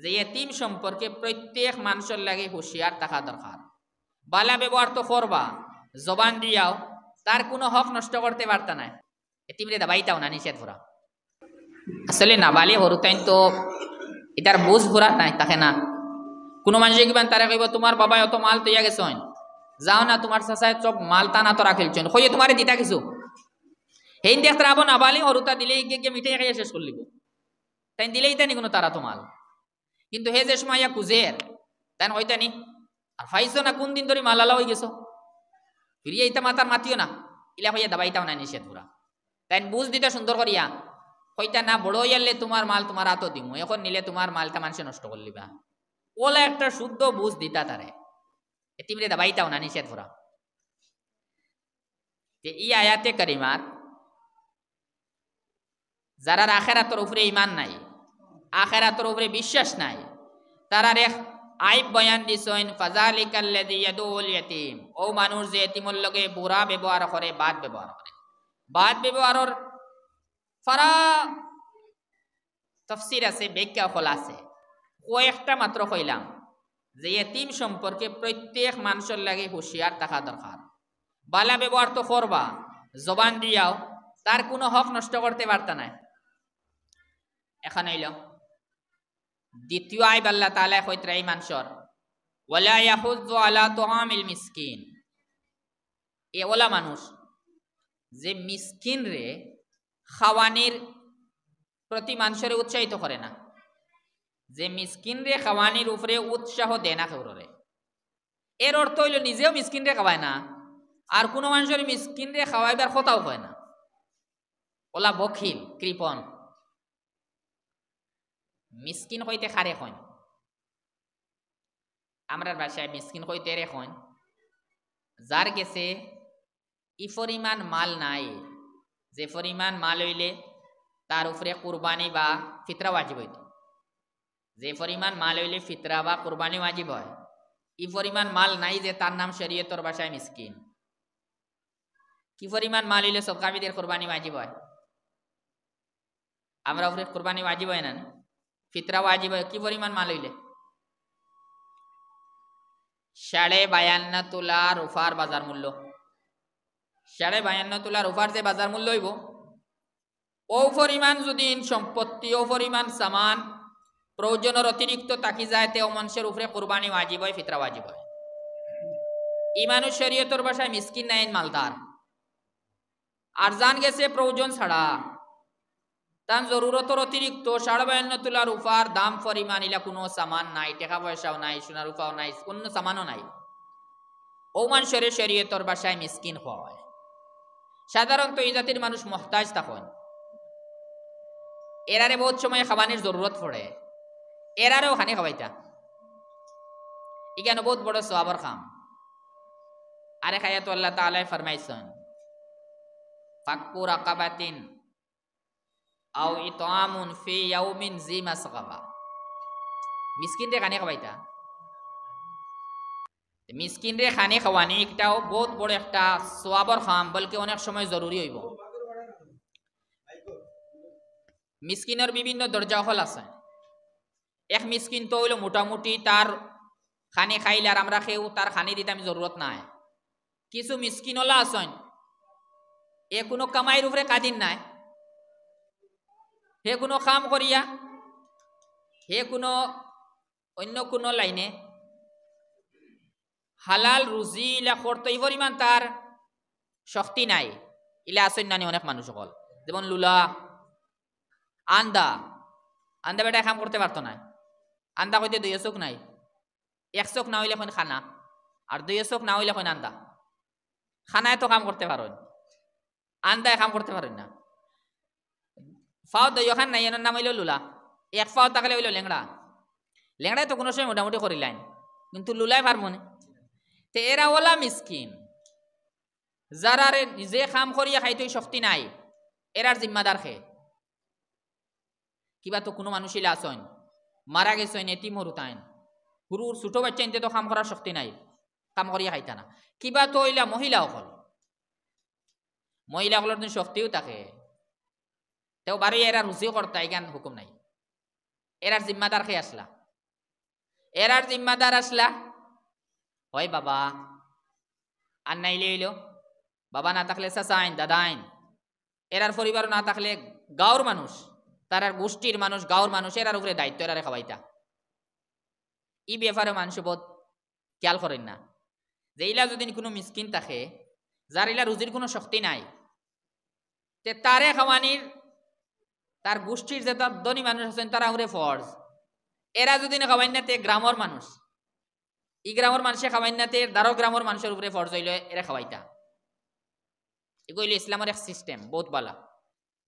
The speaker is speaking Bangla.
যে এতিম সম্পর্কে প্রত্যেক মানুষের লাগে হুঁশিয়ার থাকা দরকার। বালা ব্যবহার তো করবা, জবান দিয়াও তার কোনো হক নষ্ট করতে পারতা না। এতিমরে দাবাইতাও না, নিষেধ করা। আসলে নাবালি হরুতাইন তো এটার বুঝ ভরা নাই তাকে না। কোনো মানুষে কিবান তারা কইব তোমার বাবা অত মাল তৈয়া গেছেন, যাও না তোমার চাচায় সব মাল টানা তো রাখিলছেন, হইয়ে তোমারে দিতা কিছু হেন দেখতে আবো নাবালি হরুতা দিলে গিয়ে মিঠাই খাইয়া শেষ করলিব, তাই দিলেই তানি কোনো তারা তো মাল। কিন্তু হে যে সময় কুজের তাই হইতানি আর ফাইছো না কোন দিন ধরে মালালা হয়ে গেছো, ফিরিয়ে ইতা মাতার মাতিও না, ইলা হইয়া দাবাইতাও না, নিষেধ পুরা। তাই বুঝ দিতে সুন্দর করিয়া হইতা না, বড় হইয়ালে তোমার মাল তোমার হাতও দিমু, এখন নিলে তোমার মালটা মানুষে নষ্ট করলিবা, ওলা একটা শুদ্ধ বুঝ দিতা তারে। এতিমরে দাবাইতাও না, নিষেধ পুরা। ই আয়াতে কারিমাত যারা আখেরাতের উপরে ইমান নাই, আখেরাতের উপরে বিশ্বাস নাই, তারা রেখ আইব বয়ান দিছেন ফাযালিকাল্লাযী ইয়াদুল ইয়াতীম, ও মানুষ যে এতিমর লগে বুরা ব্যবহার করে, বাদ ব্যবহার করে। বাদ ব্যবহারের ফারা তাফসীর আছে, ব্যাখ্যা ফল আছে, কয়েকটা মাত্র কইলাম। যে এতিম সম্পর্কে প্রত্যেক মানুষের লাগে হুঁশিয়ার থাকা দরকার। বালা ব্যবহার তো করবা, জবান দিয়াও তার কোনো হক নষ্ট করতে পারতা না। এখন হইল দ্বিতীয় আইব আল্লাহ তাআলা কইতরা এই মানুষের, ওয়ালা ইয়াহুযু আলা তুআমিল মিসকিন, এ ওলা মানুষ যে মিসকিন রে খাওয়ানির প্রতি মানুষের উৎসাহিত করে না, যে মিসকিন রে খাওয়ানির উপরে উৎসাহ দেয় না কেউরে। এর অর্থ হইল নিজেও মিসকিন রে খাওয়ায় না, আর কোনো মানুষের মিসকিন রে খাওয়াইবার কথাও হয় না। ওলা বখিল, কৃপণ। মিসকিন হইতে খারে হন, আমরার ভাষায় মিসকিন হইতে রে হন যার গেছে ই পরিমাণ মাল নাই, যে পরিমাণ মাল হইলে তার উপরে কুরবানি বা ফিতরা ওয়াজিব হইত, যে পরিমাণ মাল হইলে ফিতরা বা কুরবানি ওয়াজিব হয়, ই পরিমাণ মাল নাই, যে তার নাম শরীয়তের ভাষায় মিসকিন। কি পরিমাণ মাল হইলে সদকা বিদের কুরবানি ওয়াজিব হয়? আমরা উপরে কুরবানি ওয়াজিব হয় না, ফিতরা ওয়াজিব হয়। কি পরিমাণ মাল হইলে? 52.5 তোলা রুফার বাজার মূল্য। 52.5 তোলা রুফার যে বাজার মূল্য হইব, ও পরিমাণ যদি সম্পত্তি, ও পরিমাণ সামান প্রয়োজনের অতিরিক্ত তাকি যায়, তেও মানুষের উপরে কুরবানি ওয়াজিব হয়, ফিতরা ওয়াজিব হয়। ই মানুষ শরীয়তের ভাষায় মিসকিন নাই, মালদার। আর জান গেছে প্রয়োজন ছাড়া, তার জরুরতর অতিরিক্ত 52.5 তোলা রুফার দাম পরিমাণ ইলা কোনো সামান নাই, টাকা পয়সাও নাই, সোনা রূপাও নাই, কোনো সামানও নাই, ও মানুষের শরীয়তের ভাষায় মিসকিন হয়। সাধারণত এই জাতির মানুষ মুহতাজ তখন, এরারে বহুত সময় খাবানির জরুরত পড়ে, এরারেও খানি খাওয়াইতা, এখানে বহুত বড় সওয়াবের কাম। আরে খায়াত আল্লাহ তাআলা ফরমাইছেন, ফাক্কু রাকাবাতিন আও ইতআমুন ফি ইয়াউমিন জি মাসগাবা, মিসকিন রে খানি খাওয়াইতা। মিসকিন রে খানি খাওয়ানি একটাও বহুত বড় একটা সওয়াবের কাম, বলকে অনেক সময় জরুরি হইব। মিসকিনের বিভিন্ন দরজা হল আছে। এক মিসকিন তো হইল মোটামুটি তার খানি খাইলে আর আমরা খেয়েও তার খানি দিতে আমি জরুরত নাই। কিছু মিসকিন হলা আছেন, এ কোনো কামাইয়ের উপরে কাদিন নাই, হে কোনো কাম করিয়া, হে কোনো অন্য কোনো লাইনে হালাল রুজি ইলা করতে এই পরিমাণ তার শক্তি নাই। ইলা আসেন নানি অনেক মানুষ সকল, যেমন লুলা, আন্দা। আন্দা বেটা কাম করতে পারতো না, আন্দা কইতে 2 চোখ নাই, 1 চোখ না হইলে এখন খানা, আর 2 চোখ না হইলে এখন আন্দা। খানায় তো কাম করতে পারেন, আন্দায় কাম করতে পারেন না। ফাও দইখান নাই, এনার নাম হইল লুলা। 1 ফাও থাকলে হইল লেংড়া। লেংড়ায় তো কোনো সময় মোটামুটি করিলেন, কিন্তু লুলাই পারবো না। তে এরা ওলা মিসকিন, যারা নিজে কাম করিয়া খাইতে শক্তি নাই, এরার জিম্মাদার খে। কিবা তো কোনো মানুষই আসেন মারা গেছেন, এতিম হরুতাইন, গুরুর ছোট বাচ্চা ইনতে তো কাম করার শক্তি নাই, কাম করিয়া খাইতা না। কিবা তো হইলা মহিলা অকল, মহিলা অকলের শক্তিও থাকে, তেও বারো এরা রুচিও করতা, এখান হুকুম নাই, এরার জিম্মাদার খেয়ে আসলা। এরার জিম্মাদার আসলা হয় বাবা, আর নাইলে হইল বাবা না থাকলে চাচা আইন, দাদা আইন, এরার পরিবার না থাকলে গাঁওর মানুষ, তারার গোষ্ঠীর মানুষ, গাঁওর মানুষ, এরার উপরে দায়িত্ব এরারে খাওয়াইতা। ই ব্যাপারে মানুষ বোধ খেয়াল করেন না যে ইলা যদি কোনো মিসকিন থাকে, যার ইলা রুজির কোনো শক্তি নাই, তে তারে খাওয়ানির তার গোষ্ঠীর যে তার ধনী মানুষ আছেন তারা উপরে ফরজ। এরা যদি না খাওয়াই না তে গ্রামের মানুষ, ই গ্রামের মানুষে খাওয়াই না তে দারো গ্রামের মানুষের উপরে ফরজ হইল এরা খাওয়াইতা। এগুলো ইসলামের এক সিস্টেম, বহুত ভালো।